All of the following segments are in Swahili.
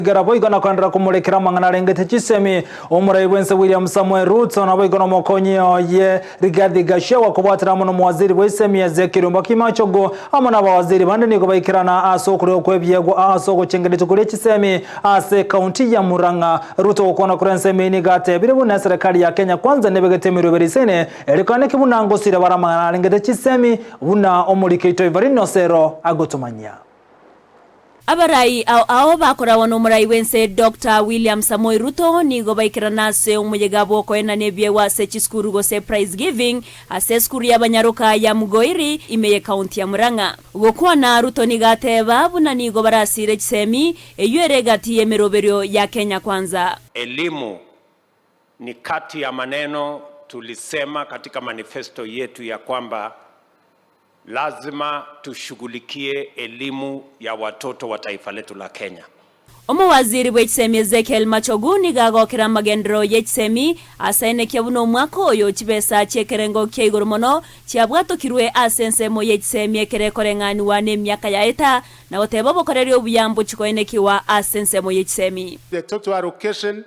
Garabo igana kwandira kumurekera mangana rengete chisemi Rais William Ruto na boigona mokonyo ye Rigathi Gachagua kubwatira muno mwaziri w'isemi Ezekiel Kimachogo amana abawaziri bande niko bayikirana asokure okwebyego asoko chengerezo kule chisemi ase county ya Murang'a. Ruto ukona kurensemi ni gate bire buna serikali ya Kenya kwanza nebegetemiro berisene elikane kibunango sire baramangana rengete chisemi buna omulikeito ivarino sero agotomanya. Abarai ao bakora wano Rais Dr. William Ruto nigo baikirana se umujegabo ko enanebye wa sechiskuru go se prize giving ase skuru y'abanyaruka ya Mugoiri imeye county ya Murang'a. Gokwa na Ruto nigateba buna nigo barasire chisemi eyueregati yemeroberio ya Kenya kwanza. Elimu ni kati ya maneno tulisema katika manifesto yetu ya kwamba lazima tushughulikie elimu ya watoto wa taifa letu la Kenya. Waziri w'isemi Ezekiel Machogu nigagokera magendero y'isemi asaine kyabuno mwako oyo kibesa cyekerengo ky'iguru mono cyabwatukirwe asensemo y'isemi ekerekorengani wane myaka ya eta na oteba bokoreri obuyambo kikoenekiwa asensemo y'isemi. The total allocation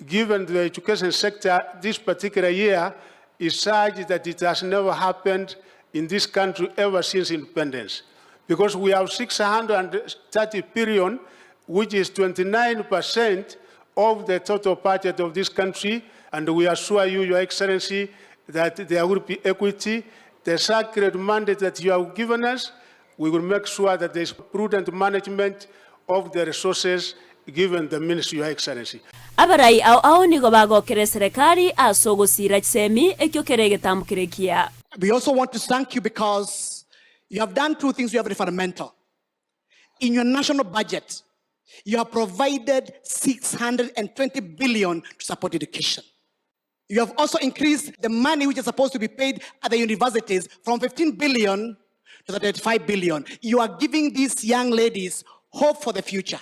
given to the education sector this particular year is such that it has never happened in this country ever since independence, because we have 630 billion, which is 29% of the total budget of this country, and we assure you, Your Excellency, that there will be equity. The sacred mandate that you have given us, we will make sure that there is prudent management of the resources given the ministry, Your Excellency. Abarai ao nigo bagokere serikali asogo sira chisemi ekyokerege tambukirekia. We also want to thank you because you have done two things. You have very fundamental. In your national budget, you have provided 620 billion to support education. You have also increased the money which is supposed to be paid at the universities from 15 billion to 35 billion. You are giving these young ladies hope for the future.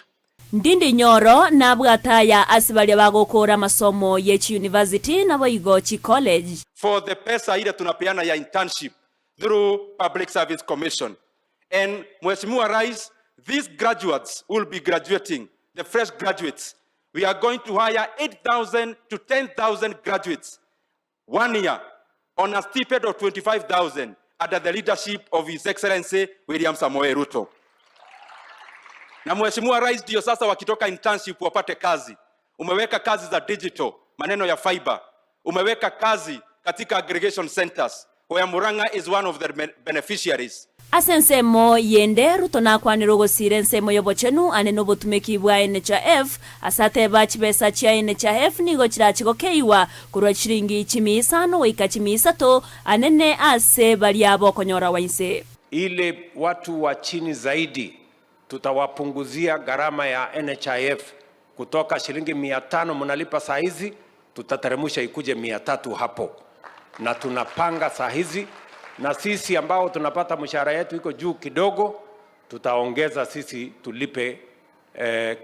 Ndindi nyoro na bwata ya asibali bagokora masomo yechi university na boigochi college. For the pesa ile tunapeana ya internship through Public Service Commission. And Mheshimiwa Rais, these graduates will be graduating, the fresh graduates. We are going to hire 8,000 to 10,000 graduates 1 year on a stipend of 25,000 under the leadership of His Excellency William Ruto. Na Mheshimiwa Rais ndio sasa wakitoka internship wapate kazi. Umeweka kazi za digital, maneno ya fiber. Umeweka kazi katika aggregation centers, where Murang'a is one of the beneficiaries. Asensemo yende Ruto na kwanirogo sirensemo yobochenu anenobo tumekibwa NHF asate bachibesa chia NHF nigo chirachiko keiwa kurwa chiringi chimisano wika chimisato anene ase baliabo konyora wainse. Ile watu wa chini zaidi tutawapunguzia gharama ya NHIF kutoka shilingi 500 mnalipa saa hizi, tutateremusha ikuje 300 hapo. Na tunapanga saa hizi, na sisi ambao tunapata mshahara yetu iko juu kidogo, tutaongeza sisi tulipe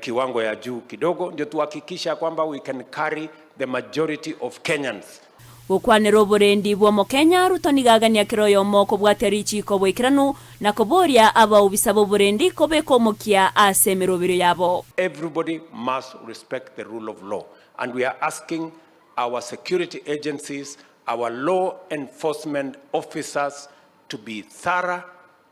kiwango ya juu kidogo, ndio tuhakikisha kwamba we can carry the majority of Kenyans. Ukwanero borendi bwo Kenya Ruto nigagania kiroyo moko bwaterichi ko bwikiranu na koboria aba ubisabo borendi kobe komokia asemerobiro yabo. Everybody must respect the rule of law, and we are asking our security agencies, our law enforcement officers to be thorough,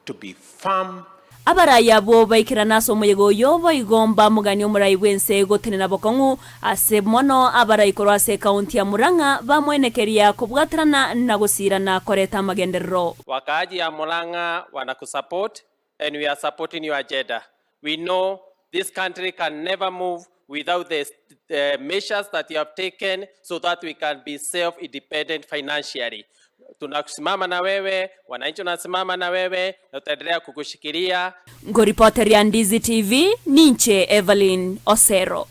to be firm. Abaraya bo baikirana so moyego yobo igomba mugani Rais gotenena bokongu ase mono abarai korase county ya Murang'a bamwenekeria kubwatrana na gusirana koreta magenderro. Wakaaji ya Murang'a wanakusupport, and we are supporting your agenda. We know this country can never move without the measures that you have taken so that we can be self-independent financially. Tunakusimama na wewe, wananchi wanasimama na wewe, na tutaendelea kukushikilia. Reporter ya Ndizi TV, Ninche Evelyn Osero.